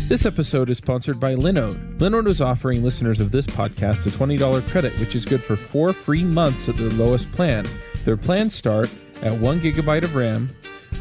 This episode is sponsored by Linode. Linode is offering listeners of this podcast a $20 credit, which is good for 4 free months at their lowest plan. Their plans start at 1 gigabyte of RAM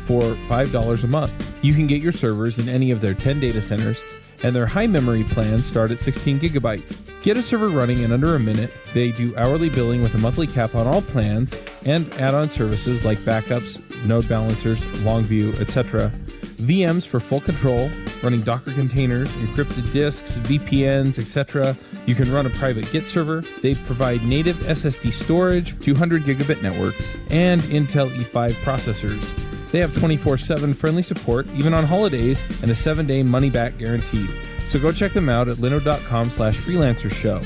for $5 a month. You can get your servers in any of their 10 data centers, and their high memory plans start at 16 gigabytes. Get a server running in under a minute. They do hourly billing with a monthly cap on all plans and add-on services like backups, node balancers, Longview, etc. VMs for full control, running Docker containers, encrypted disks, VPNs, etc. You can run a private Git server. They provide native SSD storage, 200 gigabit network, and Intel E5 processors. They have 24/7 friendly support, even on holidays, and a 7-day money-back guarantee. So go check them out at linode.com/freelancer show.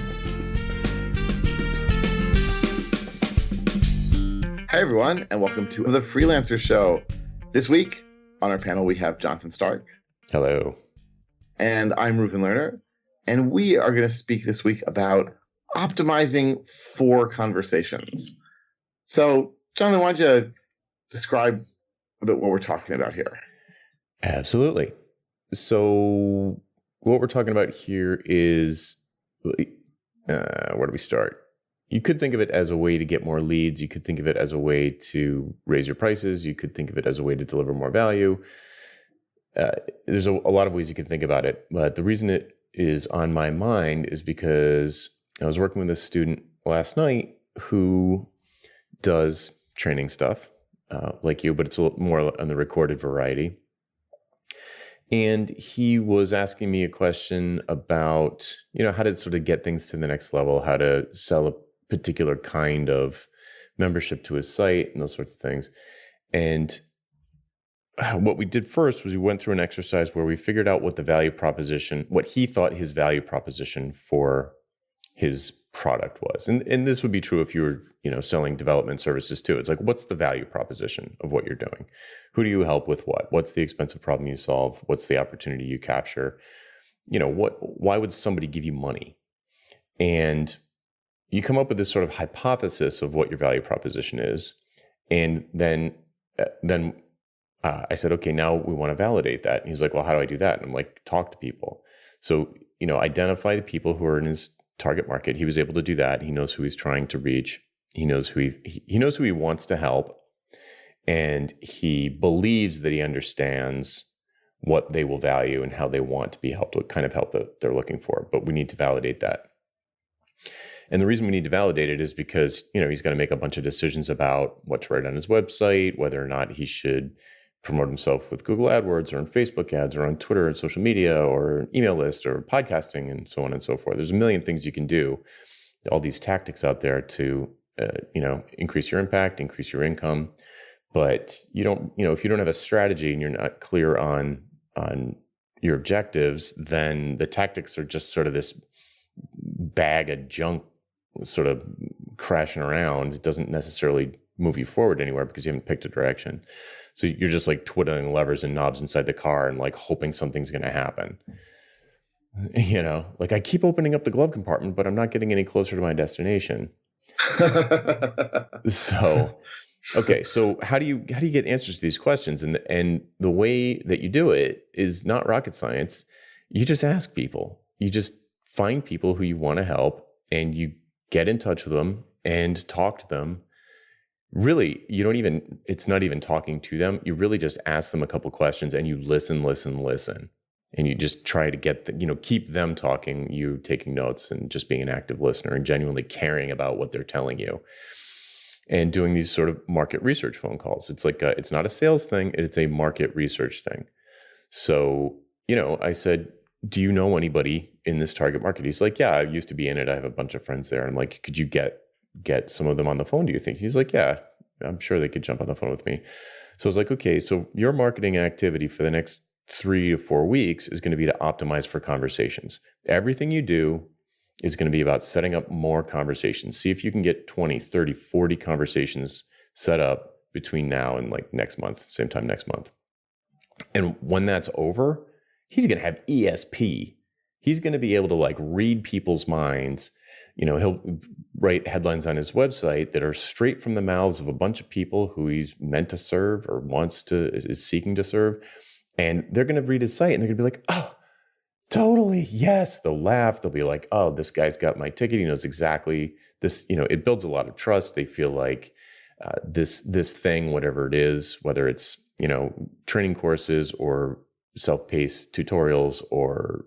Hi, everyone, and welcome to the Freelancer Show. This week on our panel, we have Jonathan Stark. Hello. And I'm Reuven Lerner. And we are going to speak this week about optimizing for conversations. So, Jonathan, why don't you describe a bit what we're talking about here? Absolutely. So what we're talking about here is, where do we start? You could think of it as a way to get more leads. You could think of it as a way to raise your prices. You could think of it as a way to deliver more value. There's a lot of ways you can think about it. But the reason it is on my mind is because I was working with a student last night who does training stuff like you, but it's a little more on the recorded variety. And he was asking me a question about, how to sort of get things to the next level, how to sell a particular kind of membership to his site and those sorts of things. And what we did first was we went through an exercise where we figured out what the value proposition, what he thought his value proposition for his product was. And this would be true if you were, selling development services too. It's like, what's the value proposition of what you're doing? Who do you help with what? What's the expensive problem you solve? What's the opportunity you capture? Why would somebody give you money? And you come up with this sort of hypothesis of what your value proposition is. And then I said, okay, now we want to validate that. And he's like, well, how do I do that? And I'm like, talk to people. So, identify the people who are in his target market. He was able to do that. He knows who he's trying to reach. He knows who he wants to help. And he believes that he understands what they will value and how they want to be helped, what kind of help that they're looking for. But we need to validate that. And the reason we need to validate it is because, he's going to make a bunch of decisions about what to write on his website, whether or not he should promote himself with Google AdWords or on Facebook ads or on Twitter and social media or an email list or podcasting and so on and so forth. There's a million things you can do, all these tactics out there to, increase your impact, increase your income. But you don't, if you don't have a strategy and you're not clear on your objectives, then the tactics are just sort of this bag of junk sort of crashing around. It doesn't necessarily move you forward anywhere because you haven't picked a direction. So you're just like twiddling levers and knobs inside the car and like hoping something's going to happen. Like I keep opening up the glove compartment, but I'm not getting any closer to my destination. So, okay. So how do you get answers to these questions? And the way that you do it is not rocket science. You just ask people. You just find people who you want to help and you get in touch with them and talk to them. Really, it's not even talking to them. You really just ask them a couple questions and you listen. And you just try to keep them talking, you taking notes and just being an active listener and genuinely caring about what they're telling you. And doing these sort of market research phone calls. It's like, it's not a sales thing. It's a market research thing. So, I said, do you know anybody in this target market? He's like, yeah, I used to be in it. I have a bunch of friends there. I'm like, could you get some of them on the phone, do you think? He's like, yeah, I'm sure they could jump on the phone with me. So I was like, okay, so your marketing activity for the next 3 to 4 weeks is going to be to optimize for conversations. Everything you do is going to be about setting up more conversations. See if you can get 20, 30, 40 conversations set up between now and like next month, same time next month. And when that's over, he's going to have ESP. He's going to be able to like read people's minds. He'll write headlines on his website that are straight from the mouths of a bunch of people who he's meant to serve or is seeking to serve. And they're going to read his site and they're going to be like, oh, Totally. Yes. They'll laugh. They'll be like, oh, this guy's got my ticket. He knows exactly this. It builds a lot of trust. They feel like this thing, whatever it is, whether it's, training courses or self-paced tutorials or,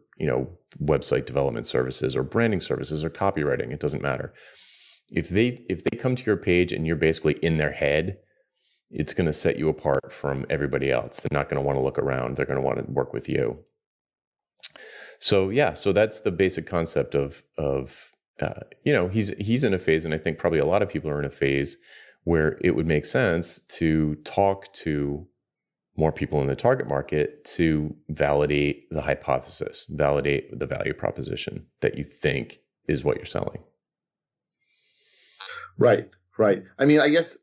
website development services or branding services or copywriting, it doesn't matter. If they come to your page and you're basically in their head, it's going to set you apart from everybody else. They're not going to want to look around. They're going to want to work with you. So that's the basic concept of he's in a phase, and I think probably a lot of people are in a phase where it would make sense to talk to more people in the target market to validate the hypothesis, validate the value proposition that you think is what you're selling. Right. I mean, I guess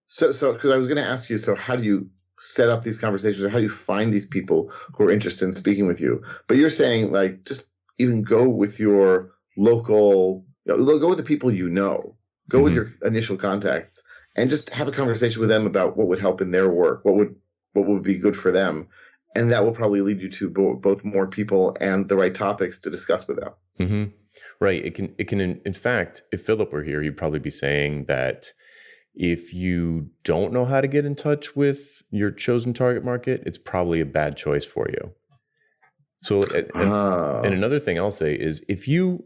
so because I was going to ask you, so how do you set up these conversations, or how do you find these people who are interested in speaking with you? But you're saying, like, just even go with your local, go with the people go with your initial contacts, and just have a conversation with them about what would help in their work, what would be good for them, and that will probably lead you to both more people and the right topics to discuss with them. Mm-hmm. Right. It can. In fact, if Philip were here, he'd probably be saying that if you don't know how to get in touch with your chosen target market, it's probably a bad choice for you. So, and another thing I'll say is if you,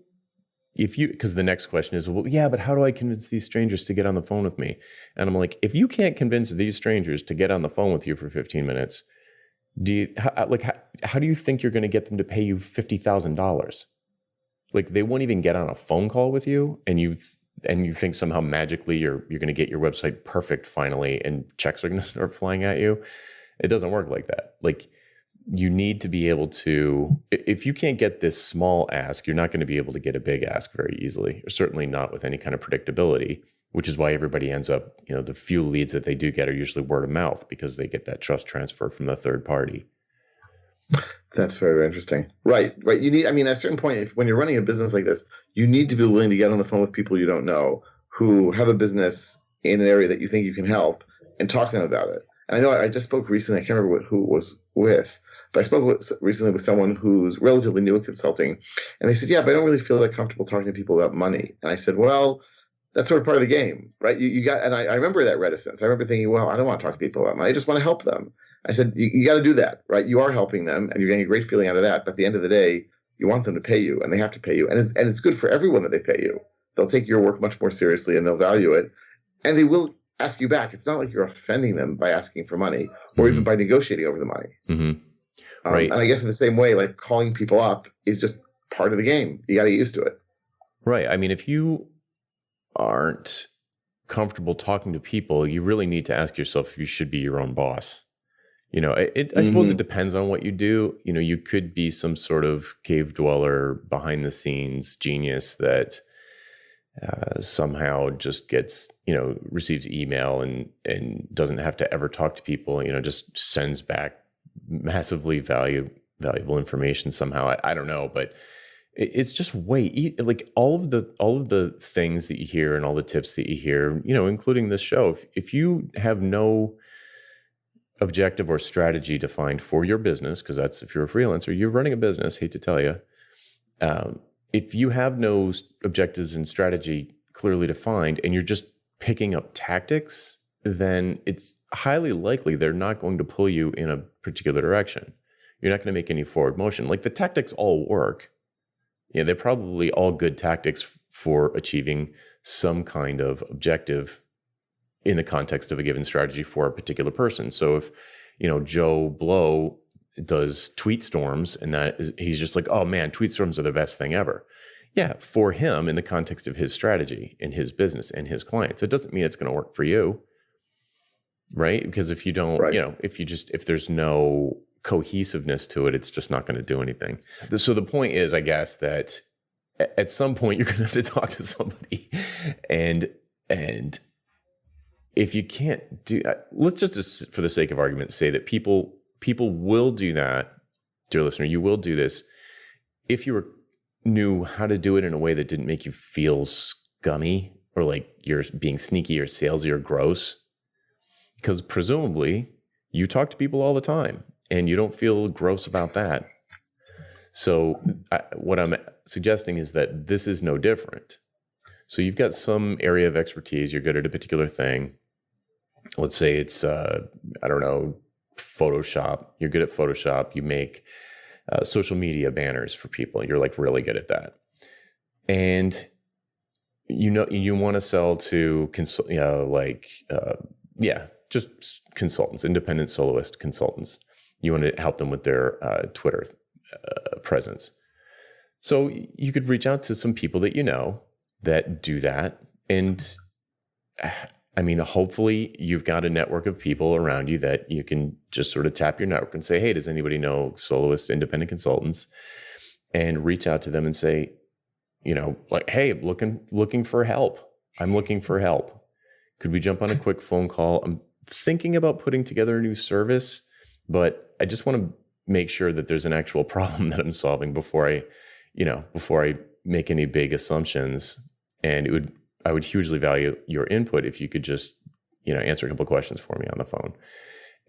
because the next question is, well, yeah, but how do I convince these strangers to get on the phone with me? And I'm like, if you can't convince these strangers to get on the phone with you for 15 minutes, how do you think you're going to get them to pay you $50,000? Like, they won't even get on a phone call with you, and you think somehow magically you're going to get your website perfect finally, and checks are going to start flying at you. It doesn't work like that. Like, you need to be able to, if you can't get this small ask, you're not going to be able to get a big ask very easily, or certainly not with any kind of predictability, which is why everybody ends up, the few leads that they do get are usually word of mouth, because they get that trust transfer from the third party. That's very interesting. Right. You need, at a certain point, when you're running a business like this, you need to be willing to get on the phone with people you don't know who have a business in an area that you think you can help, and talk to them about it. And I know I just spoke recently, I can't remember who it was with, but I spoke recently with someone who's relatively new at consulting, and they said, yeah, but I don't really feel that comfortable talking to people about money. And I said, well, that's sort of part of the game, right? You got, and I remember that reticence. I remember thinking, well, I don't want to talk to people about money. I just want to help them. I said, you got to do that, right? You are helping them, and you're getting a great feeling out of that. But at the end of the day, you want them to pay you, and they have to pay you. And it's good for everyone that they pay you. They'll take your work much more seriously, and they'll value it. And they will ask you back. It's not like you're offending them by asking for money, or even by negotiating over the money. Mm-hmm. Right. And I guess in the same way, like, calling people up is just part of the game. You got to get used to it. Right. I mean, if you aren't comfortable talking to people, you really need to ask yourself if you should be your own boss. I suppose it depends on what you do. You could be some sort of cave dweller, behind the scenes genius that somehow just gets, receives email and doesn't have to ever talk to people, just sends back massively valuable information somehow. I don't know, but it's just like all of the things that you hear and all the tips that you hear, including this show. If you have no objective or strategy defined for your business, because that's, if you're a freelancer, you're running a business, hate to tell you, if you have no objectives and strategy clearly defined, and you're just picking up tactics, then it's highly likely they're not going to pull you in a particular direction. You're not going to make any forward motion. Like, the tactics all work. They're probably all good tactics for achieving some kind of objective in the context of a given strategy for a particular person. So if, Joe Blow does tweet storms, and he's just like, oh man, tweet storms are the best thing ever. Yeah, for him, in the context of his strategy and his business and his clients, it doesn't mean it's going to work for you, right? Because if you don't, if there's no cohesiveness to it, it's just not going to do anything. So the point is, I guess, that at some point you're going to have to talk to somebody, and if you can't do, let's just, for the sake of argument, say that people will do that, dear listener. You will do this if you knew how to do it in a way that didn't make you feel scummy, or like you're being sneaky or salesy or gross. Because presumably you talk to people all the time, and you don't feel gross about that. So what I'm suggesting is that this is no different. So you've got some area of expertise. You're good at a particular thing. Let's say it's, I don't know, Photoshop. You're good at Photoshop. You make social media banners for people. You're like really good at that. And you want to sell to just consultants, independent soloist consultants. You want to help them with their Twitter presence. So you could reach out to some people that you know that do that. And I mean, hopefully you've got a network of people around you that you can just sort of tap your network and say, hey, does anybody know soloist independent consultants? And reach out to them and say, like, hey, looking for help. I'm looking for help. Could we jump on a quick phone call? I'm thinking about putting together a new service, but I just want to make sure that there's an actual problem that I'm solving before I make any big assumptions. And I would hugely value your input if you could just, answer a couple of questions for me on the phone,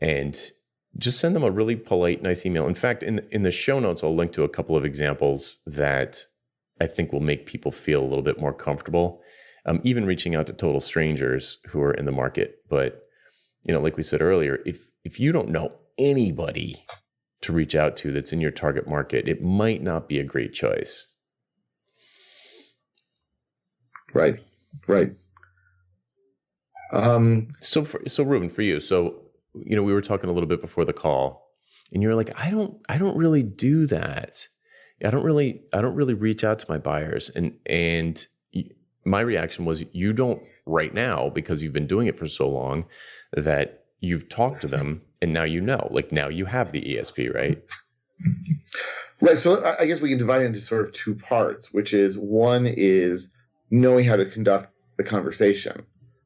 and just send them a really polite, nice email. In fact, in the show notes, I'll link to a couple of examples that I think will make people feel a little bit more comfortable, even reaching out to total strangers who are in the market. But, like we said earlier, if you don't know anybody to reach out to that's in your target market, it might not be a great choice. Right. So Reuven, for you, we were talking a little bit before the call, and you're like, I don't really do that. I don't really reach out to my buyers. And my reaction was, you don't right now, because you've been doing it for so long that you've talked to them, and now now you have the ESP, right? Right. So I guess we can divide it into sort of two parts, which is, one is knowing how to conduct the conversation,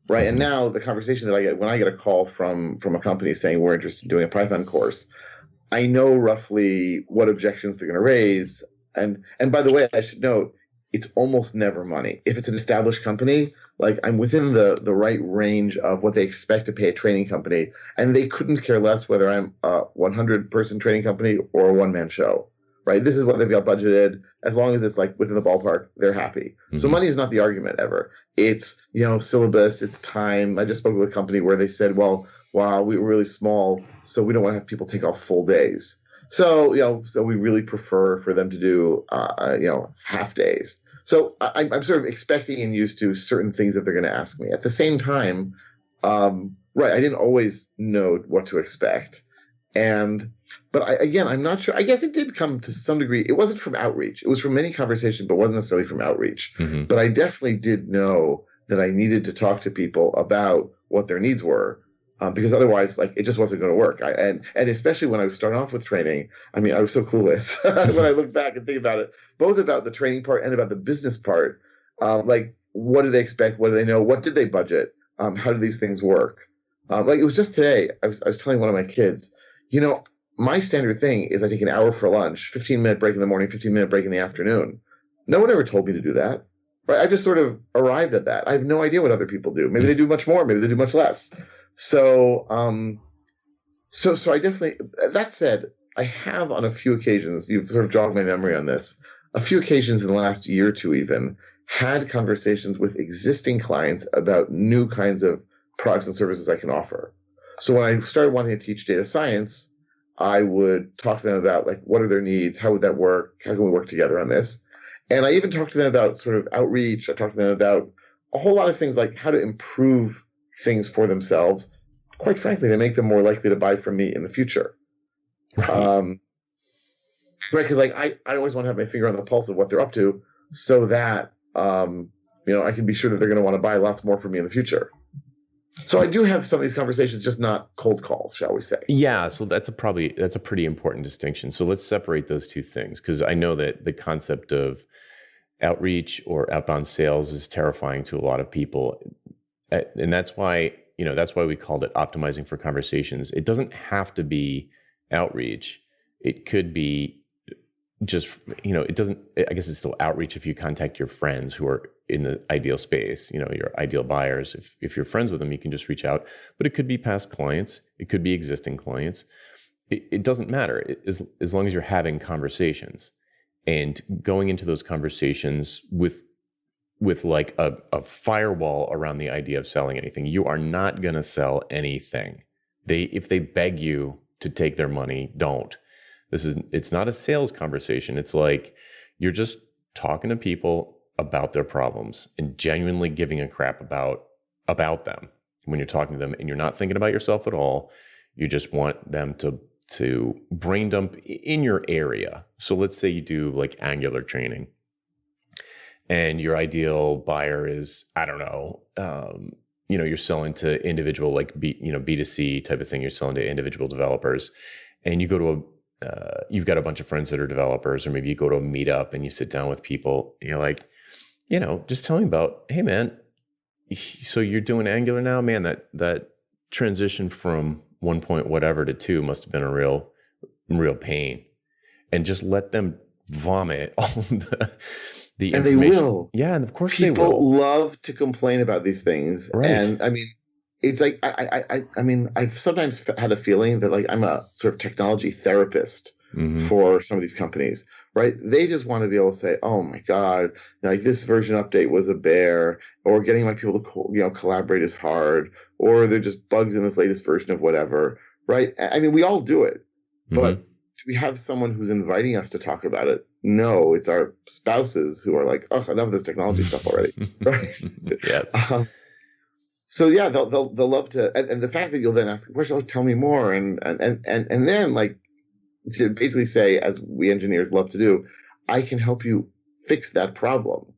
right? And now the conversation that I get when I get a call from a company saying we're interested in doing a Python course, I know roughly what objections they're going to raise. And by the way, I should note, it's almost never money. If it's an established company, like, I'm within the right range of what they expect to pay a training company, and they couldn't care less whether I'm a 100-person training company or a one-man show, right? This is what they've got budgeted. As long as it's like within the ballpark, they're happy. Mm-hmm. So money is not the argument ever. It's, syllabus, it's time. I just spoke with a company where they said, well, wow, we were really small, so we don't want to have people take off full days. So, so we really prefer for them to do, half days. So I'm sort of expecting and used to certain things that they're going to ask me. At the same time, right, I didn't always know what to expect. But I'm not sure. I guess it did come to some degree. It wasn't from outreach. It was from many conversations, but wasn't necessarily from outreach. Mm-hmm. But I definitely did know that I needed to talk to people about what their needs were. Because otherwise, like, it just wasn't going to work. And especially when I was starting off with training, I mean, I was so clueless when I look back and think about it, both about the training part and about the business part. Like, what do they expect? What do they know? What did they budget? How do these things work? Like, it was just today, I was telling one of my kids, my standard thing is I take an hour for lunch, 15-minute break in the morning, 15-minute break in the afternoon. No one ever told me to do that. Right? I just sort of arrived at that. I have no idea what other people do. Maybe they do much more. Maybe they do much less. So I definitely, that said, I have on a few occasions, you've sort of jogged my memory on this, a few occasions in the last year or two even, had conversations with existing clients about new kinds of products and services I can offer. So when I started wanting to teach data science, I would talk to them about, like, what are their needs? How would that work? How can we work together on this? And I even talked to them about sort of outreach. I talked to them about a whole lot of things, like how to improve things for themselves, quite frankly, to make them more likely to buy from me in the future. Right. Because like I always want to have my finger on the pulse of what they're up to, so that I can be sure that they're going to want to buy lots more from me in the future. So I do have some of these conversations, just not cold calls, shall we say? Yeah. So that's a pretty important distinction. So let's separate those two things, because I know that the concept of outreach or outbound sales is terrifying to a lot of people. And that's why we called it optimizing for conversations. It doesn't have to be outreach. It could be just, it doesn't, I guess it's still outreach if you contact your friends who are in the ideal space, your ideal buyers. If you're friends with them, you can just reach out, but it could be past clients. It could be existing clients. It doesn't matter as long as you're having conversations. and going into those conversations with like a firewall around the idea of selling anything. You are not going to sell anything. If they beg you to take their money, don't. It's not a sales conversation. It's like you're just talking to people about their problems and genuinely giving a crap about them when you're talking to them, and you're not thinking about yourself at all. You just want them to brain dump in your area. So let's say you do like Angular training, and your ideal buyer is, I don't know, you're selling to individual, like B2C type of thing. You're selling to individual developers, and you go to you've got a bunch of friends that are developers, or maybe you go to a meetup and you sit down with people. And you're like, just tell me about, hey man, so you're doing Angular now, man. That transition from 1 point whatever to 2 must have been a real pain, and just let them vomit all the and information. they will. Yeah, and of course people they will. love to complain about these things, Right. And I mean, it's like I mean, I've sometimes had a feeling that like I'm a sort of technology therapist for some of these companies, right? They just want to be able to say, "Oh my God, like this version update was a bear," or getting my people to collaborate is hard, or they're just bugs in this latest version of whatever, right? I mean, we all do it, but do we have someone who's inviting us to talk about it? No, it's our spouses who are like, "Oh, enough of this technology stuff already," right? Yes. So yeah, they'll love to, and the fact that you'll then ask the question, "Oh, tell me more," and then like to basically say, as we engineers love to do, I can help you fix that problem,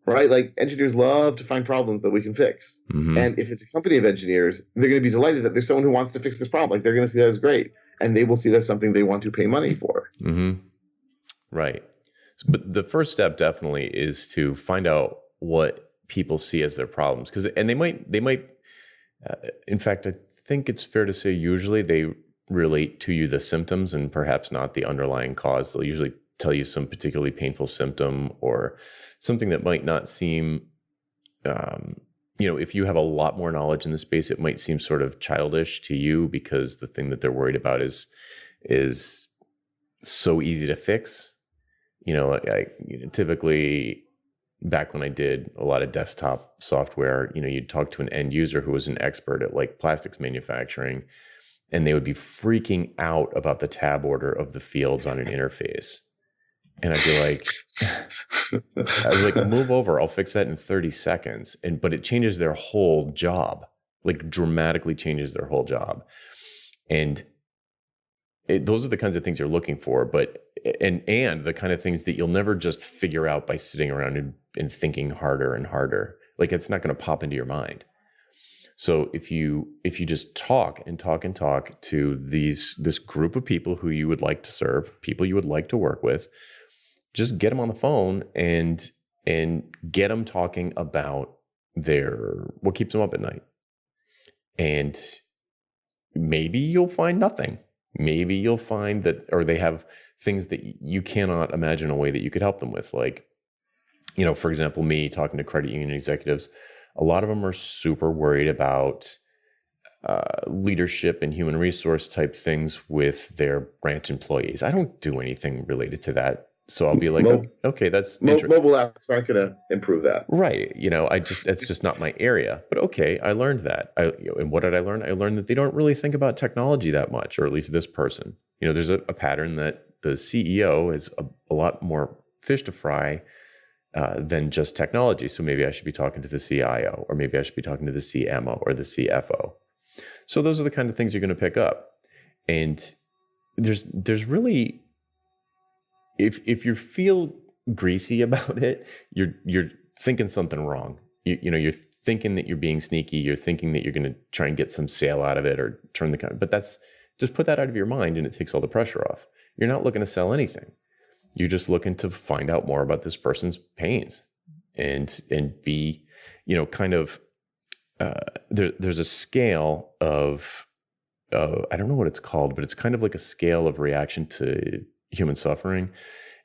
right? Like engineers love to find problems that we can fix, and if it's a company of engineers, they're going to be delighted that there's someone who wants to fix this problem. Like they're going to see that as great, and they will see that's something they want to pay money for. Right. But the first step definitely is to find out what people see as their problems, and they might in fact, I think it's fair to say usually they relate to you the symptoms and perhaps not the underlying cause. They'll usually tell you some particularly painful symptom or something that might not seem if you have a lot more knowledge in the space, it might seem sort of childish to you because the thing that they're worried about is so easy to fix. Typically back when I did a lot of desktop software, you'd talk to an end user who was an expert at like plastics manufacturing, and they would be freaking out about the tab order of the fields on an interface. And I'd be like, move over, I'll fix that in 30 seconds. But it changes their whole job, like dramatically changes their whole job. And those are the kinds of things you're looking for, and the kind of things that you'll never just figure out by sitting around and thinking harder and harder. Like it's not going to pop into your mind. So if you just talk and talk and talk to this group of people who you would like to serve, people you would like to work with, just get them on the phone and get them talking about what keeps them up at night. And maybe you'll find nothing. Maybe you'll find that, or they have things that you cannot imagine a way that you could help them with. Like, for example, me talking to credit union executives, a lot of them are super worried about leadership and human resource type things with their branch employees. I don't do anything related to that. So I'll be like, okay, that's interesting. Mobile apps aren't going to improve that. Right. It's just not my area. But okay, I learned that. And what did I learn? I learned that they don't really think about technology that much, or at least this person. There's a pattern that the CEO is a lot more fish to fry than just technology. So maybe I should be talking to the CIO, or maybe I should be talking to the CMO or the CFO. So those are the kind of things you're going to pick up. And there's really, if you feel greasy about it, you're thinking something wrong. You're thinking that you're being sneaky. You're thinking that you're going to try and get some sale out of it or turn but just put that out of your mind, and it takes all the pressure off. You're not looking to sell anything. You're just looking to find out more about this person's pains and be, there's a scale of, I don't know what it's called, but it's kind of like a scale of reaction to human suffering.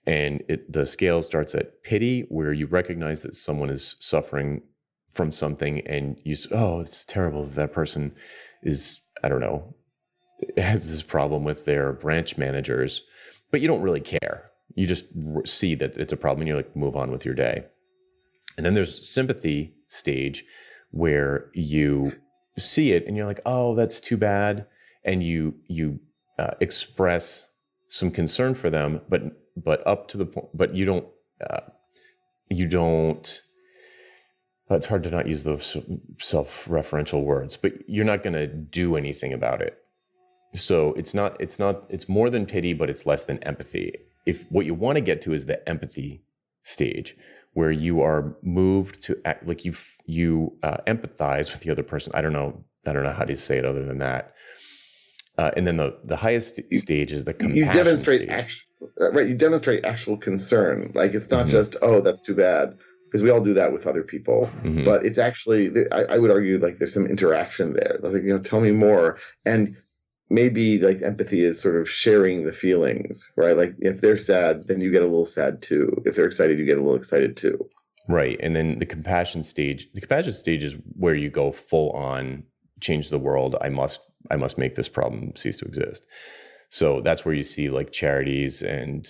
And the scale starts at pity, where you recognize that someone is suffering from something and you say, oh, it's terrible that person is, I don't know, has this problem with their branch managers, but you don't really care. You just see that it's a problem and you like move on with your day. And then there's sympathy stage where you see it and you're like, oh, that's too bad. And you express some concern for them, but up to the point, but you don't, it's hard to not use those self-referential words, but you're not going to do anything about it. So it's more than pity, but it's less than empathy. If what you want to get to is the empathy stage, where you are moved to act like you empathize with the other person. I don't know how to say it other than that. And then the highest stage is the compassion you demonstrate stage. Right. You demonstrate actual concern. Like, it's not just, oh, that's too bad, because we all do that with other people. But it's actually, I would argue, like, there's some interaction there. Like, tell me more. And maybe like empathy is sort of sharing the feelings, right? Like, if they're sad, then you get a little sad too. If they're excited, you get a little excited too. Right. And then the compassion stage is where you go full on, change the world. I must make this problem cease to exist. So that's where you see like charities and,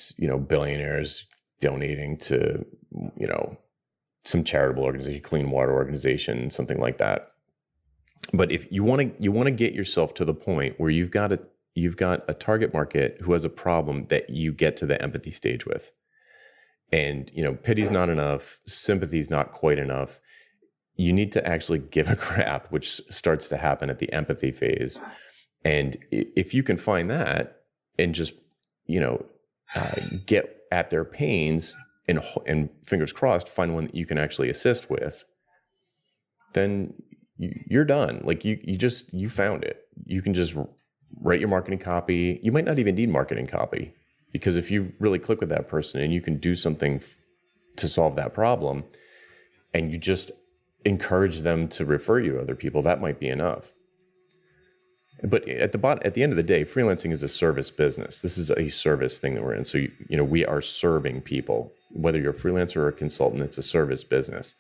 billionaires donating to, some charitable organization, clean water organization, something like that. But if you want to get yourself to the point where you've got a target market who has a problem that you get to the empathy stage with, and pity's not enough, sympathy's not quite enough. You need to actually give a crap, which starts to happen at the empathy phase. And if you can find that and just get at their pains and fingers crossed find one that you can actually assist with, then you're done. Like you found it. You can just write your marketing copy. You might not even need marketing copy, because if you really click with that person and you can do something to solve that problem, and you just encourage them to refer you to other people, that might be enough. But at the end of the day, freelancing is a service business. This is a service thing that we're in. So we are serving people. Whether you're a freelancer or a consultant, it's a service business.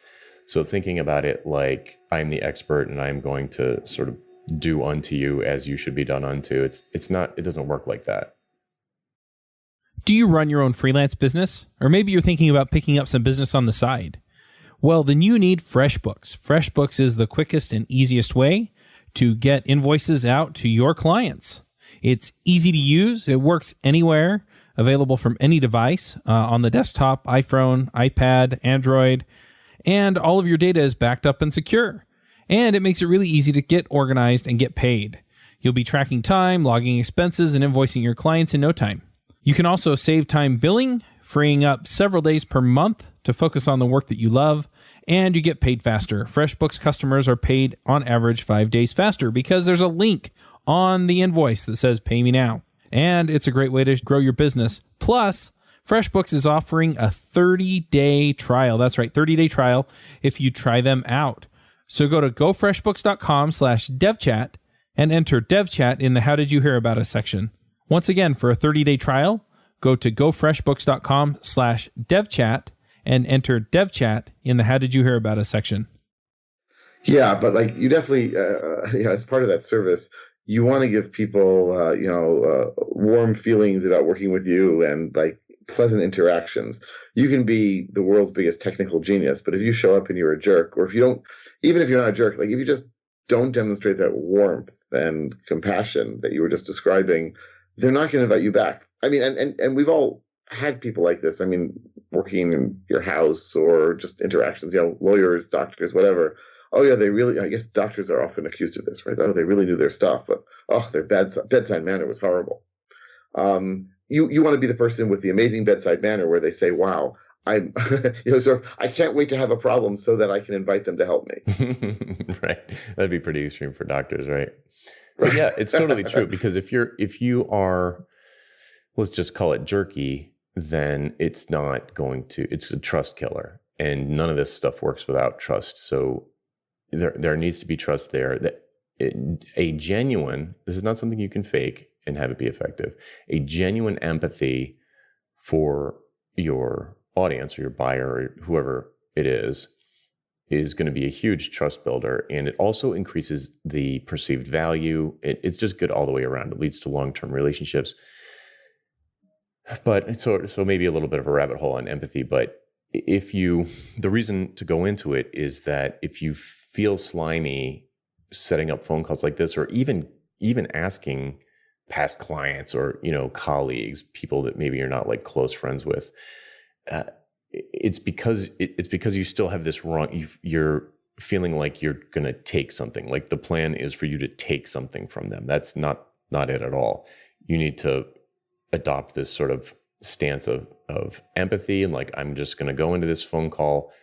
So thinking about it like I'm the expert and I'm going to sort of do unto you as you should be done unto, it doesn't work like that. Do you run your own freelance business? Or maybe you're thinking about picking up some business on the side? Well, then you need FreshBooks. FreshBooks is the quickest and easiest way to get invoices out to your clients. It's easy to use. It works anywhere, available from any device, on the desktop, iPhone, iPad, Android, and all of your data is backed up and secure. And it makes it really easy to get organized and get paid. You'll be tracking time, logging expenses, and invoicing your clients in no time. You can also save time billing, freeing up several days per month to focus on the work that you love, and you get paid faster. FreshBooks customers are paid on average 5 days faster because there's a link on the invoice that says pay me now. And it's a great way to grow your business. Plus, FreshBooks is offering a 30-day trial. That's right, 30-day trial if you try them out. So go to gofreshbooks.com/devchat and enter devchat in the How Did You Hear About Us section. Once again, for a 30-day trial, go to gofreshbooks.com/devchat and enter devchat in the How Did You Hear About Us section. Yeah, but like you definitely, as part of that service, you want to give people, warm feelings about working with you and like pleasant interactions. You can be the world's biggest technical genius, but if you show up and you're a jerk, or if you don't, even if you're not a jerk, like if you just don't demonstrate that warmth and compassion that you were just describing, they're not going to invite you back. I mean, and we've all had people like this. I mean, working in your house or just interactions, lawyers, doctors, whatever. Oh yeah, I guess doctors are often accused of this, right? Oh, they really knew their stuff, but their bedside manner was horrible. You want to be the person with the amazing bedside manner where they say, wow, I can't wait to have a problem so that I can invite them to help me. Right. That'd be pretty extreme for doctors, right? But yeah, it's totally true, because if you are, let's just call it jerky, then it's a trust killer, and none of this stuff works without trust. So there needs to be trust there. This is not something you can fake and have it be effective. A genuine empathy for your audience or your buyer or whoever it is going to be a huge trust builder. And it also increases the perceived value. It's just good all the way around. It leads to long-term relationships. But so maybe a little bit of a rabbit hole on empathy, but the reason to go into it is that if you feel slimy setting up phone calls like this, or even asking past clients or, colleagues, people that maybe you're not like close friends with, it's because you still have this wrong, you're feeling like you're going to take something, like the plan is for you to take something from them. That's not it at all. You need to adopt this sort of stance of empathy, and like, I'm just going to go into this phone call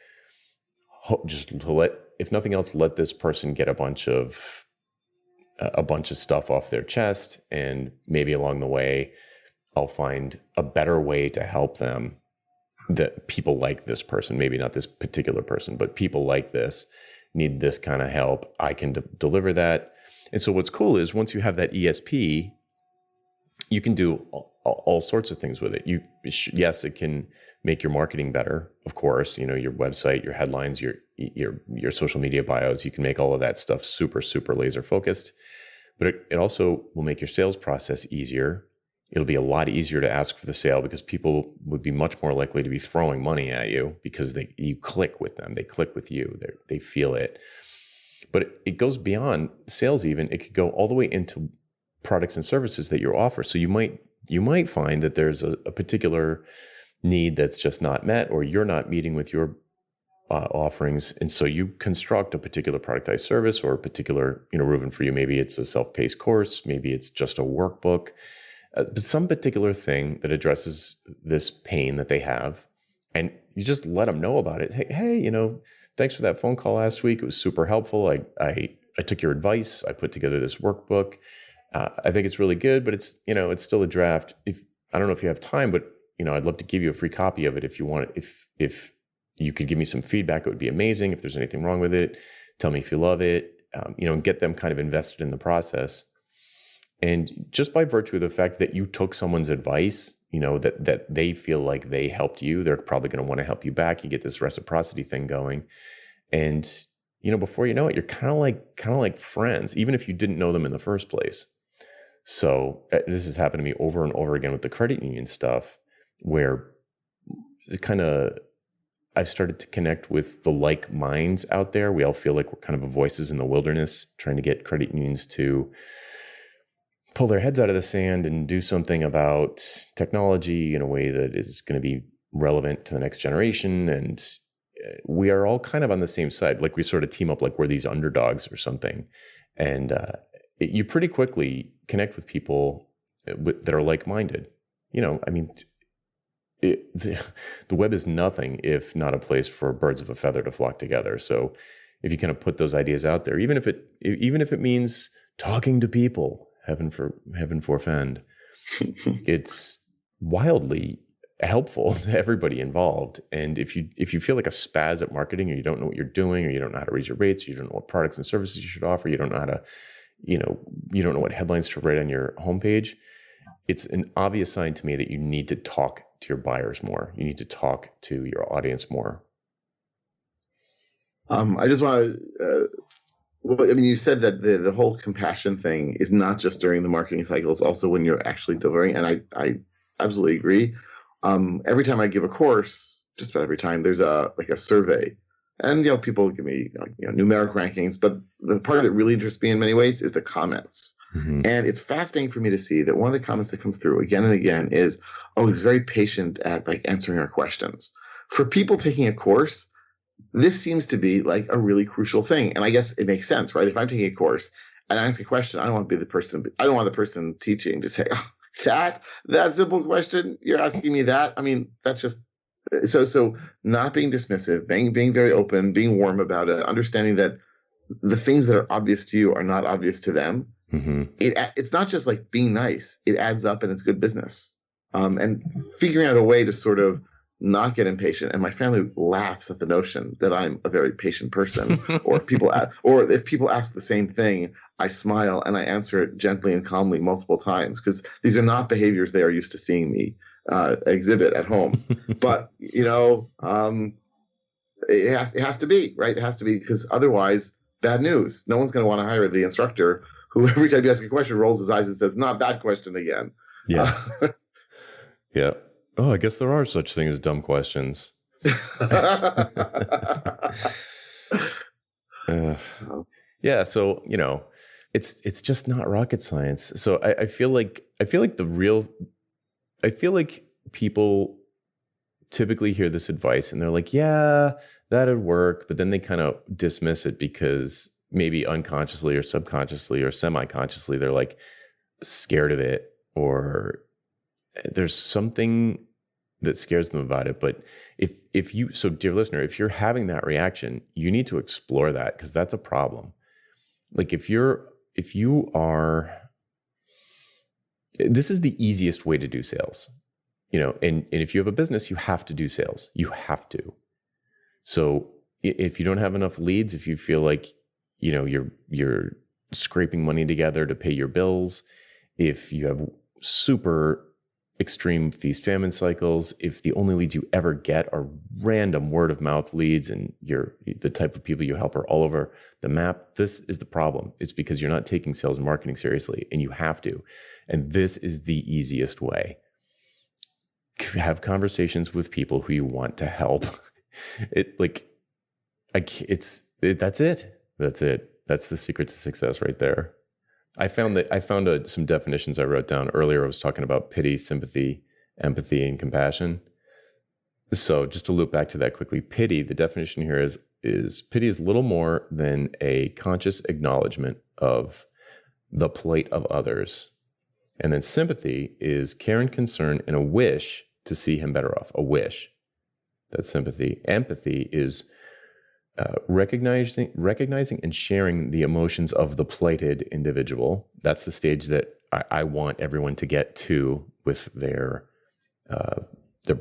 just to if nothing else, let this person get a bunch of stuff off their chest, and maybe along the way I'll find a better way to help them. That people like this person, maybe not this particular person, but people like this need this kind of help. I can deliver that. And so what's cool is once you have that ESP, you can do all sorts of things with it. Yes, it can make your marketing better, of course. Your website, your headlines, your social media bios. You can make all of that stuff super, super laser focused. But it also will make your sales process easier. It'll be a lot easier to ask for the sale because people would be much more likely to be throwing money at you because you click with them. They click with you. They feel it. But it goes beyond sales even. It could go all the way into products and services that you offer. So you might find that there's a particular need that's just not met, or you're not meeting with your offerings. And so you construct a particular productized service or a particular, Reuven, for you, maybe it's a self-paced course, maybe it's just a workbook, but some particular thing that addresses this pain that they have. And you just let them know about it. Hey, thanks for that phone call last week. It was super helpful. I took your advice. I put together this workbook. I think it's really good, but it's still a draft. I don't know if you have time, but I'd love to give you a free copy of it if you want it. If you could give me some feedback, it would be amazing. If there's anything wrong with it, tell me if you love it. And get them kind of invested in the process. And just by virtue of the fact that you took someone's advice, that they feel like they helped you, they're probably going to want to help you back. You get this reciprocity thing going, and before you know it, you're kind of like friends, even if you didn't know them in the first place. So this has happened to me over and over again with the credit union stuff, where I've started to connect with the like minds out there. We all feel like we're kind of voices in the wilderness, trying to get credit unions to pull their heads out of the sand and do something about technology in a way that is going to be relevant to the next generation. And we are all kind of on the same side. Like we sort of team up like we're these underdogs or something. And you pretty quickly connect with people that are like-minded. The web is nothing if not a place for birds of a feather to flock together. So if you kind of put those ideas out there, even if it means talking to people, heaven forfend, it's wildly helpful to everybody involved. And if you feel like a spaz at marketing, or you don't know what you're doing, or you don't know how to raise your rates, or you don't know what products and services you should offer, you don't know how to, you don't know what headlines to write on your homepage, it's an obvious sign to me that you need to talk to your buyers more. You need to talk to your audience more. I just want to, you said that the whole compassion thing is not just during the marketing cycle, it's also when you're actually delivering. And I absolutely agree. Every time I give a course, just about every time, there's a survey, and people give me numeric rankings. But the part that really interests me in many ways is the comments. Mm-hmm. And it's fascinating for me to see that one of the comments that comes through again and again is, "Oh, he was very patient at answering our questions." For people taking a course, this seems to be like a really crucial thing. And I guess it makes sense, right? If I'm taking a course and I ask a question, I don't want the person teaching to say, "Oh, that simple question, you're asking me that." I mean, that's just so not being dismissive, being very open, being warm about it, understanding that the things that are obvious to you are not obvious to them. Mm-hmm. It's not just like being nice. It adds up and it's good business. And figuring out a way to sort of not get impatient. And my family laughs at the notion that I'm a very patient person. Or if people ask the same thing, I smile and I answer it gently and calmly multiple times, because these are not behaviors they are used to seeing me exhibit at home. But it has to be, right. It has to be, because otherwise, bad news. No one's going to want to hire the instructor who every time you ask a question rolls his eyes and says, "Not that question again." Yeah. Yeah. Oh, I guess there are such things as dumb questions. Yeah. So, it's just not rocket science. So I feel like people typically hear this advice and they're like, yeah, that'd work. But then they kind of dismiss it because maybe unconsciously or subconsciously or semi-consciously, they're like scared of it, or there's something that scares them about it. But so dear listener, if you're having that reaction, you need to explore that, because that's a problem. Like if you are, this is the easiest way to do sales, and if you have a business, you have to do sales. You have to. So if you don't have enough leads, if you feel like, you're scraping money together to pay your bills, if you have super extreme feast famine cycles, if the only leads you ever get are random word of mouth leads and the type of people you help are all over the map, this is the problem. It's because you're not taking sales and marketing seriously, and you have to. And this is the easiest way. Have conversations with people who you want to help. That's it. That's the secret to success right there. I found some definitions I wrote down earlier. I was talking about pity, sympathy, empathy, and compassion. So just to loop back to that quickly, pity, the definition here is pity is little more than a conscious acknowledgement of the plight of others. And then sympathy is care and concern and a wish to see him better off, a wish. That's sympathy. Empathy is recognizing and sharing the emotions of the plighted individual. That's the stage that I want everyone to get to with their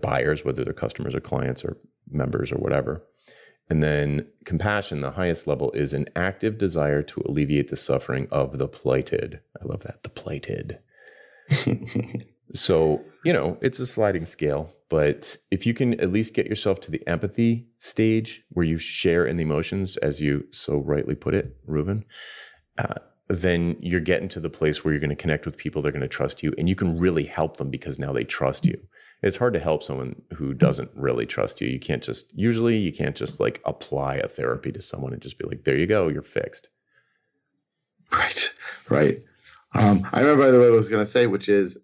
buyers, whether they're customers or clients or members or whatever. And then compassion, the highest level, is an active desire to alleviate the suffering of the plighted. I love that, the plighted. So, it's a sliding scale, but if you can at least get yourself to the empathy stage where you share in the emotions, as you so rightly put it, Reuven, then you're getting to the place where you're going to connect with people. They're going to trust you, and you can really help them because now they trust you. It's hard to help someone who doesn't really trust you. You can't just like apply a therapy to someone and just be like, there you go, you're fixed. Right. I remember, by the way, what I was going to say, which is,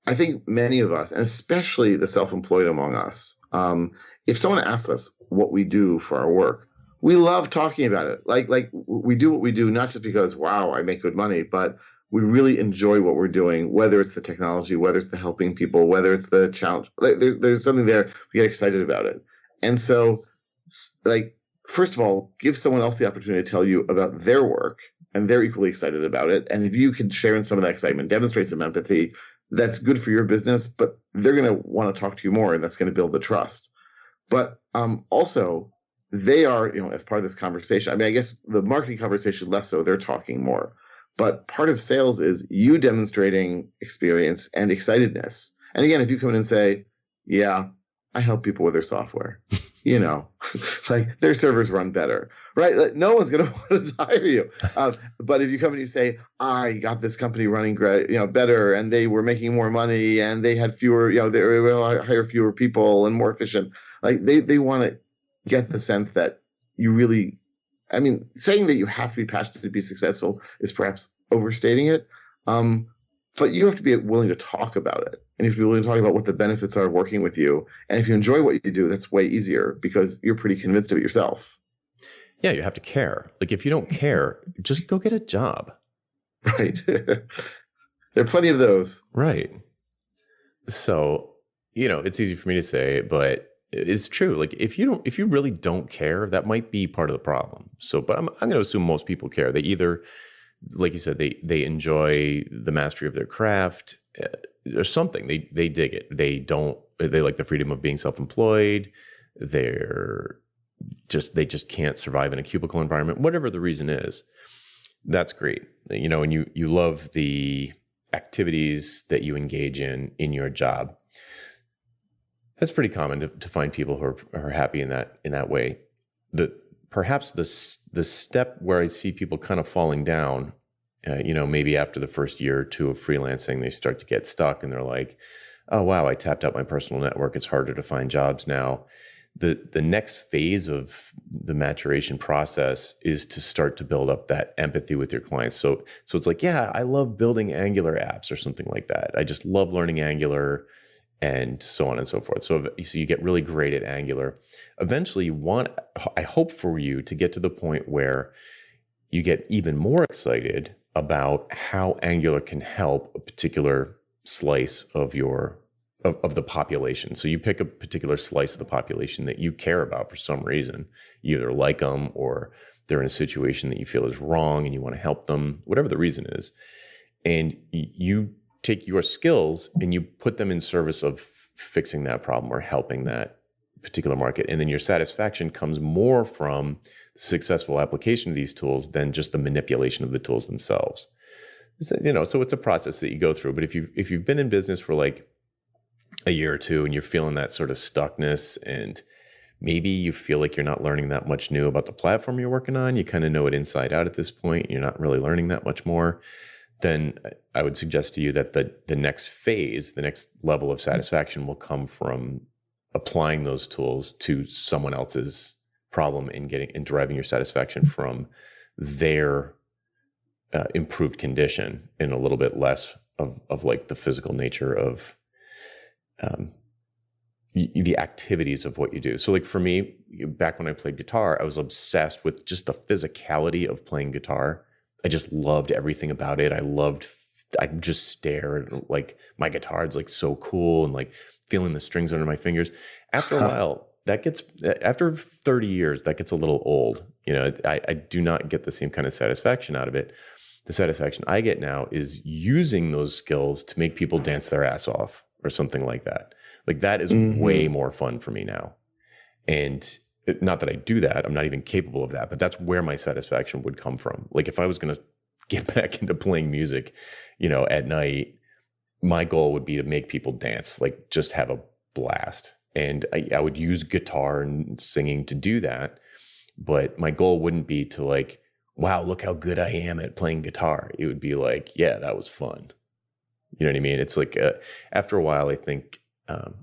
I think many of us, and especially the self-employed among us, if someone asks us what we do for our work, we love talking about it. Like we do what we do, not just because, wow, I make good money, but we really enjoy what we're doing, whether it's the technology, whether it's the helping people, whether it's the challenge. There's something there. We get excited about it. And so, first of all, give someone else the opportunity to tell you about their work, and they're equally excited about it. And if you can share in some of that excitement, demonstrate some empathy, that's good for your business, but they're going to want to talk to you more, and that's going to build the trust. But also, they are, as part of this conversation, I mean, I guess the marketing conversation less so, they're talking more. But part of sales is you demonstrating experience and excitedness. And again, if you come in and say, yeah, I help people with their software, like their servers run better, right? Like, no one's going to want to hire you. But if you come and you say, I got this company running great, better, and they were making more money, and they had fewer, they were able to hire fewer people and more efficient. Like they want to get the sense that you really, saying that you have to be passionate to be successful is perhaps overstating it. But you have to be willing to talk about it. And if you're willing to talk about what the benefits are of working with you, and if you enjoy what you do, that's way easier because you're pretty convinced of it yourself. Yeah, you have to care. Like if you don't care, just go get a job. Right. There are plenty of those. Right. So, it's easy for me to say, but it's true. Like if you really don't care, that might be part of the problem. So, but I'm going to assume most people care. They either, like you said, they enjoy the mastery of their craft or something. They dig it. They like the freedom of being self-employed. They just can't survive in a cubicle environment, whatever the reason is. That's great. And you love the activities that you engage in your job. That's pretty common to find people who are happy in that way. Perhaps the step where I see people kind of falling down, maybe after the first year or two of freelancing, they start to get stuck and they're like, oh, wow, I tapped out my personal network. It's harder to find jobs now. The next phase of the maturation process is to start to build up that empathy with your clients. So it's like, yeah, I love building Angular apps or something like that. I just love learning Angular and so on and so forth. So you get really great at Angular. Eventually, I hope for you to get to the point where you get even more excited about how Angular can help a particular slice of of the population. So you pick a particular slice of the population that you care about for some reason. You either like them or they're in a situation that you feel is wrong and you want to help them, whatever the reason is. And you take your skills and you put them in service of fixing that problem or helping that particular market. And then your satisfaction comes more from the successful application of these tools than just the manipulation of the tools themselves. So it's a process that you go through. But if you've been in business for like a year or two and you're feeling that sort of stuckness, and maybe you feel like you're not learning that much new about the platform you're working on, you kind of know it inside out at this point, you're not really learning that much more, then I would suggest to you that the next phase, the next level of satisfaction will come from applying those tools to someone else's problem and deriving your satisfaction from their improved condition, and a little bit less of like the physical nature of the activities of what you do. So like for me, back when I played guitar, I was obsessed with just the physicality of playing guitar. I just loved everything about it. I just stared like my guitar is like so cool, and like feeling the strings under my fingers. After a while, after 30 years, that gets a little old. I do not get the same kind of satisfaction out of it. The satisfaction I get now is using those skills to make people dance their ass off or something like that. Like that is way more fun for me now. And not that I do that, I'm not even capable of that, but that's where my satisfaction would come from. Like if I was going to get back into playing music, at night, my goal would be to make people dance, like just have a blast. And I would use guitar and singing to do that. But my goal wouldn't be to like, wow, look how good I am at playing guitar. It would be like, yeah, that was fun. You know what I mean? It's like after a while, I think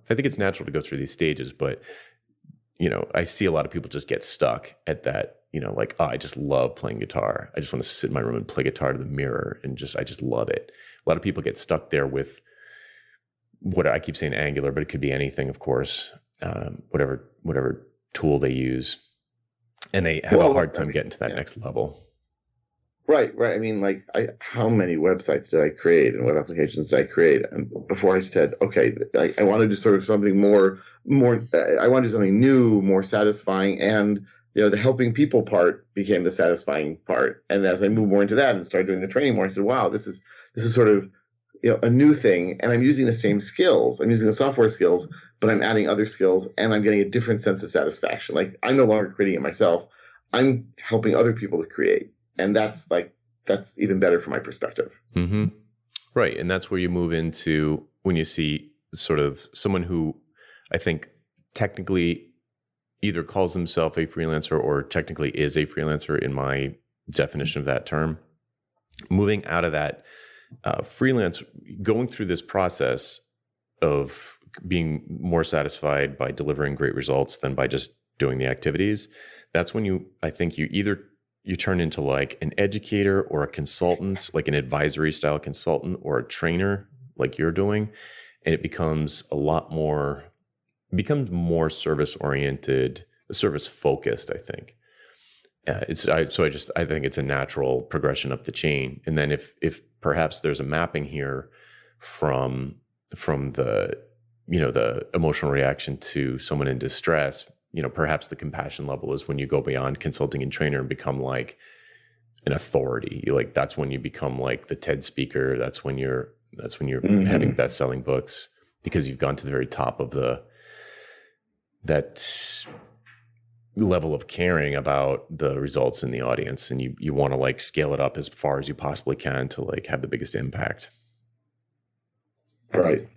it's natural to go through these stages, but I see a lot of people just get stuck at that. Like, oh, I just love playing guitar. I just want to sit in my room and play guitar to the mirror, and I just love it. A lot of people get stuck there with what I keep saying Angular, but it could be anything, of course. Whatever tool they use, and they have a hard time getting to that next level. Right. I mean, like, how many websites did I create and what applications did I create? And before I said, okay, I want to do sort of something more. I want to do something new, more satisfying, and the helping people part became the satisfying part. And as I moved more into that and started doing the training more, I said, wow, this is sort of a new thing, and I'm using the same skills. I'm using the software skills, but I'm adding other skills, and I'm getting a different sense of satisfaction. Like I'm no longer creating it myself; I'm helping other people to create. And that's even better from my perspective. Mm-hmm. Right. And that's where you move into when you see sort of someone who I think technically either calls himself a freelancer or technically is a freelancer in my definition of that term. Moving out of that freelance, going through this process of being more satisfied by delivering great results than by just doing the activities. That's when I think you turn into like an educator or a consultant, like an advisory style consultant or a trainer like you're doing. And it becomes more service oriented, service focused, I think. I think it's a natural progression up the chain. And then if perhaps there's a mapping here from the, the emotional reaction to someone in distress, perhaps the compassion level is when you go beyond consulting and trainer and become like an authority. That's when you become like the TED speaker. That's when you're having best-selling books, because you've gone to the very top of that level of caring about the results in the audience. And you want to like scale it up as far as you possibly can to like have the biggest impact. Right.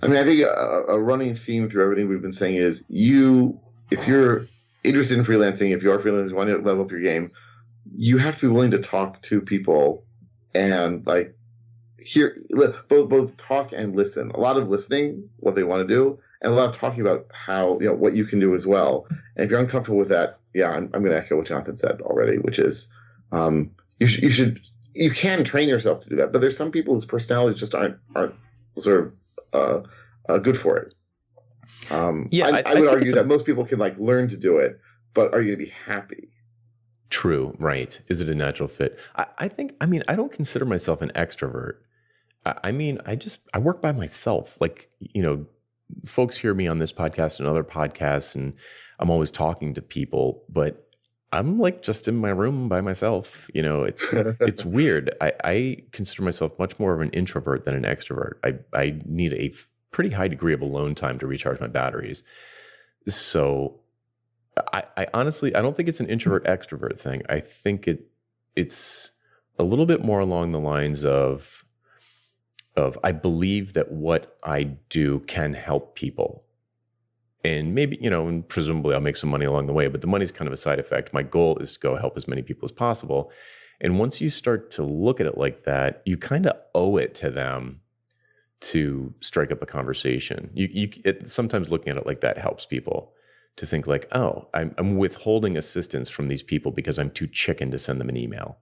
I mean, I think a running theme through everything we've been saying is if you're interested in freelancing, if you are freelancing, you want to level up your game, you have to be willing to talk to people and like both talk and listen. A lot of listening, what they want to do, and a lot of talking about how, what you can do as well. And if you're uncomfortable with that, yeah, I'm going to echo what Jonathan said already, which is you can train yourself to do that, but there's some people whose personalities just aren't sort of good for it. I would argue that most people can learn to do it, but are you going to be happy? True, right. Is it a natural fit? I don't consider myself an extrovert. I work by myself. Folks hear me on this podcast and other podcasts, and I'm always talking to people, but I'm just in my room by myself. It's weird. I consider myself much more of an introvert than an extrovert. I need a pretty high degree of alone time to recharge my batteries. So I honestly, I don't think it's an introvert extrovert thing. I think it's a little bit more along the lines of I believe that what I do can help people. And maybe, and presumably I'll make some money along the way, but the money's kind of a side effect. My goal is to go help as many people as possible. And once you start to look at it like that, you kind of owe it to them to strike up a conversation. Sometimes looking at it like that helps people to think oh, I'm withholding assistance from these people because I'm too chicken to send them an email.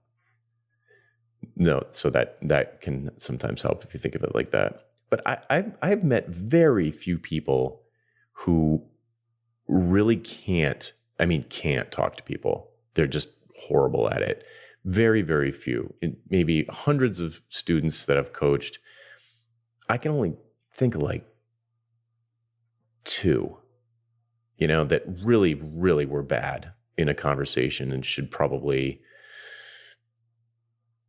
No, so that can sometimes help if you think of it like that. But I've met very few people who really can't talk to people. They're just horrible at it. Very, very few. Maybe hundreds of students that I've coached, I can only think of two, that really, really were bad in a conversation and should probably,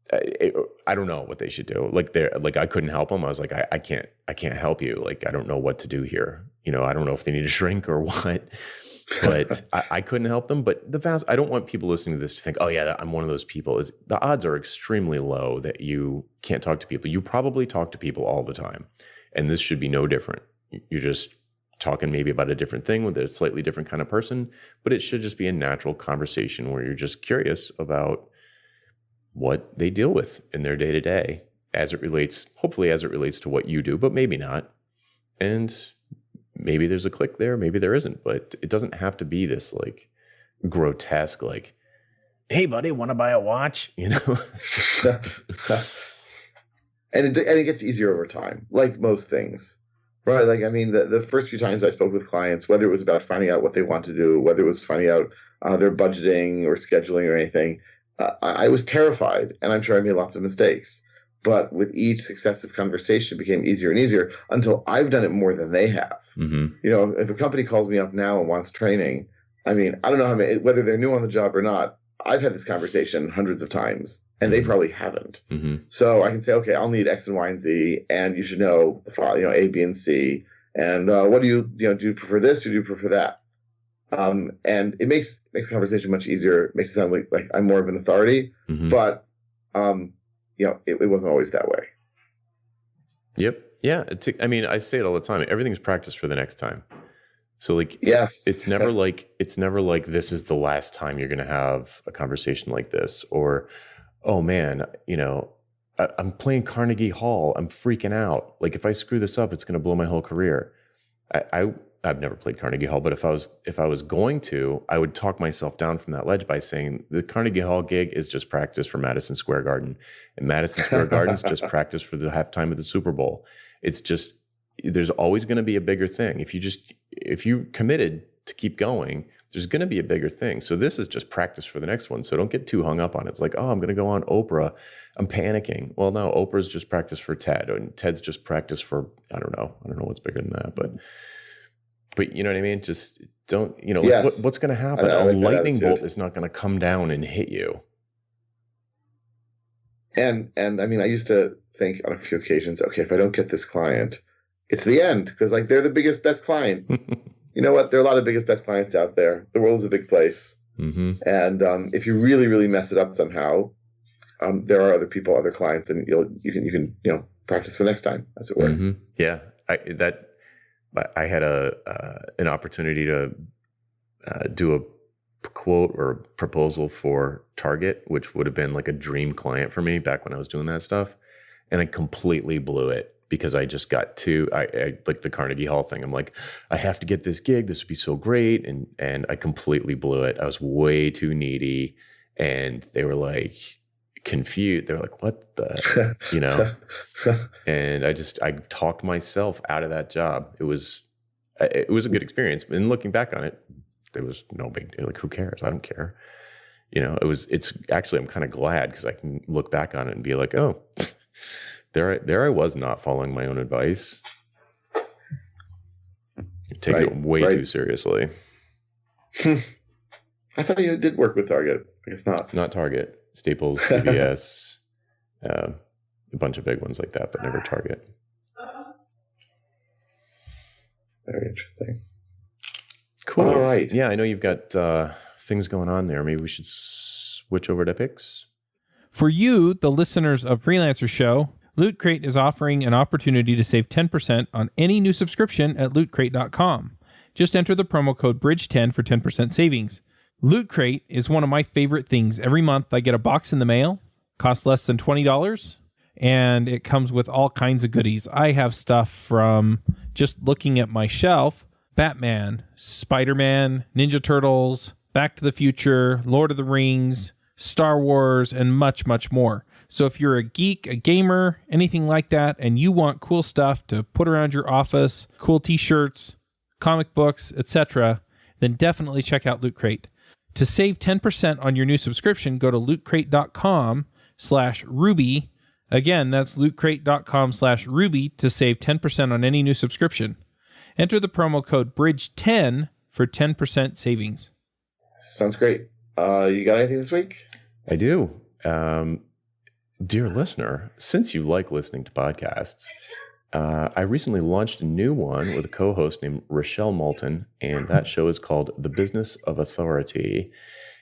I don't know what they should do. I couldn't help them. I was I can't help you. I don't know what to do here. I don't know if they need a shrink or what, but I couldn't help them. But I don't want people listening to this to think, oh yeah, I'm one of those people. The odds are extremely low that you can't talk to people. You probably talk to people all the time. And this should be no different. You're just talking maybe about a different thing with a slightly different kind of person, but it should just be a natural conversation where you're just curious about what they deal with in their day-to-day hopefully as it relates to what you do, but maybe not. And maybe there's a click there, maybe there isn't, but it doesn't have to be this grotesque, hey buddy, want to buy a watch? And it gets easier over time, like most things, right? The first few times I spoke with clients, whether it was about finding out what they want to do, whether it was finding out their budgeting or scheduling or anything, I was terrified, and I'm sure I made lots of mistakes. But with each successive conversation, it became easier and easier until I've done it more than they have. Mm-hmm. If a company calls me up now and wants training, I don't know whether they're new on the job or not. I've had this conversation hundreds of times, and they probably haven't. Mm-hmm. So I can say, okay, I'll need X and Y and Z, and you should know, A, B, and C. And what do you do you prefer this or do you prefer that? And it makes the conversation much easier. It makes it sound like I'm more of an authority, mm-hmm. But it wasn't always that way. Yep. Yeah. I say it all the time. Everything's practice for the next time. So yes, it's never like this is the last time you're going to have a conversation like this, or, oh man, I'm playing Carnegie Hall. I'm freaking out. If I screw this up, it's going to blow my whole career. I've never played Carnegie Hall, but if I was going to, I would talk myself down from that ledge by saying the Carnegie Hall gig is just practice for Madison Square Garden, and Madison Square Garden is just practice for the halftime of the Super Bowl. It's just, there's always going to be a bigger thing. If you committed to keep going, there's going to be a bigger thing. So this is just practice for the next one. So don't get too hung up on it. It's oh, I'm going to go on Oprah. I'm panicking. Well, no, Oprah's just practice for Ted, and Ted's just practice for, I don't know what's bigger than that, but you know what I mean? Just don't, yes. What's going to happen? A lightning bolt is not going to come down and hit you. And I used to think on a few occasions, okay, if I don't get this client, it's the end, because they're the biggest, best client. You know what? There are a lot of biggest, best clients out there. The world's a big place. Mm-hmm. And if you really, really mess it up somehow, there are other people, other clients, and you can practice for next time, as it were. Mm-hmm. Yeah. I had an opportunity to do a quote or a proposal for Target, which would have been a dream client for me back when I was doing that stuff. and I completely blew it because I just got I like the Carnegie Hall thing. I'm like, I have to get this gig. This would be so great. And I completely blew it. I was way too needy. And they were like confused. They were like, what the, and I talked myself out of that job. It was a good experience. And looking back on it, there was no big deal. Like, who cares? I don't care. It's actually, I'm kind of glad because I can look back on it and be like, oh, there I was not following my own advice. Taking it way too seriously. I thought you did work with Target. I guess not. Not Target. Staples, CVS, a bunch of big ones like that, but never Target. Very interesting. Cool. All right. Yeah, I know you've got things going on there. Maybe we should switch over to picks. For you, the listeners of Freelancer Show, Loot Crate is offering an opportunity to save 10% on any new subscription at lootcrate.com. Just enter the promo code BRIDGE10 for 10% savings. Loot Crate is one of my favorite things. Every month I get a box in the mail, costs less than $20, and it comes with all kinds of goodies. I have stuff from, just looking at my shelf, Batman, Spider-Man, Ninja Turtles, Back to the Future, Lord of the Rings, Star Wars, and much, much more. So if you're a geek, a gamer, anything like that, and you want cool stuff to put around your office, cool t-shirts, comic books, etc., then definitely check out Loot Crate. To save 10% on your new subscription, go to lootcrate.com/Ruby. Again, that's lootcrate.com/Ruby to save 10% on any new subscription. Enter the promo code BRIDGE10 for 10% savings. Sounds great. You got anything this week? I do. Dear listener, since you like listening to podcasts, I recently launched a new one with a co-host named Rochelle Moulton, and that show is called The Business of Authority.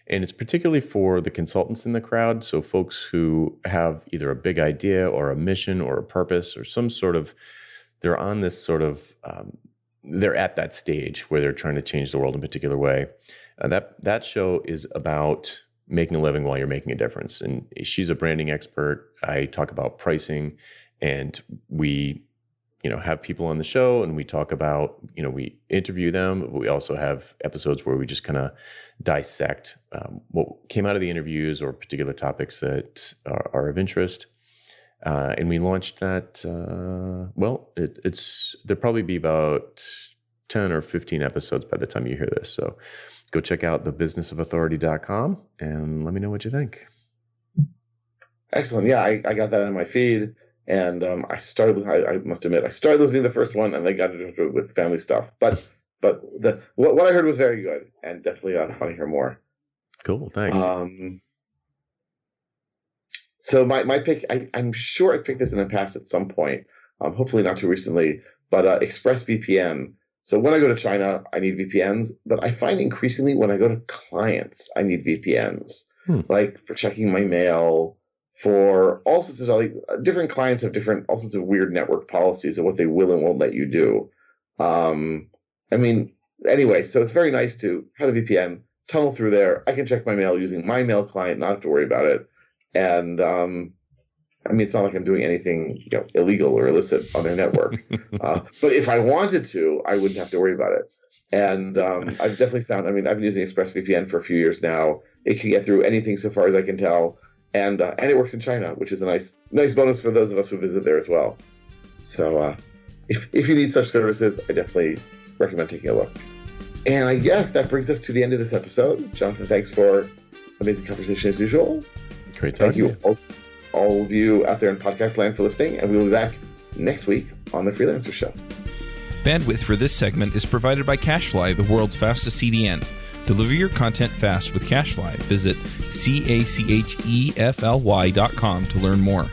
And it's particularly for the consultants in the crowd, so folks who have either a big idea or a mission or a purpose or some sort of, they're on this sort of, they're at that stage where they're trying to change the world in a particular way. That show is about making a living while you're making a difference. And she's a branding expert. I talk about pricing, and we have people on the show and we talk about, we interview them, but we also have episodes where we just kind of dissect what came out of the interviews or particular topics that are of interest. And we launched that, there'll probably be about 10 or 15 episodes by the time you hear this. So go check out thebusinessofauthority.com and let me know what you think. Excellent. Yeah, I got that in my feed. And I must admit, I started listening to the first one and then got into it with family stuff. But what I heard was very good, and definitely want to hear more. Cool, thanks. So my pick, I'm sure I picked this in the past at some point, hopefully not too recently, but ExpressVPN. So when I go to China, I need VPNs, but I find increasingly when I go to clients, I need VPNs, like for checking my mail. For all sorts of different clients have all sorts of weird network policies of what they will and won't let you do. Anyway, so it's very nice to have a VPN, tunnel through there. I can check my mail using my mail client, not have to worry about it. And it's not like I'm doing anything illegal or illicit on their network. But if I wanted to, I wouldn't have to worry about it. And I've definitely found, I've been using ExpressVPN for a few years now. It can get through anything so far as I can tell. And it works in China, which is a nice bonus for those of us who visit there as well. So if you need such services, I definitely recommend taking a look. And I guess that brings us to the end of this episode. Jonathan, thanks for amazing conversation as usual. Great talking. Thank you all of you out there in podcast land for listening, and we will be back next week on The Freelancer Show. Bandwidth for this segment is provided by CacheFly, the world's fastest CDN. Deliver your content fast with CacheFly. Visit CacheFly.com to learn more.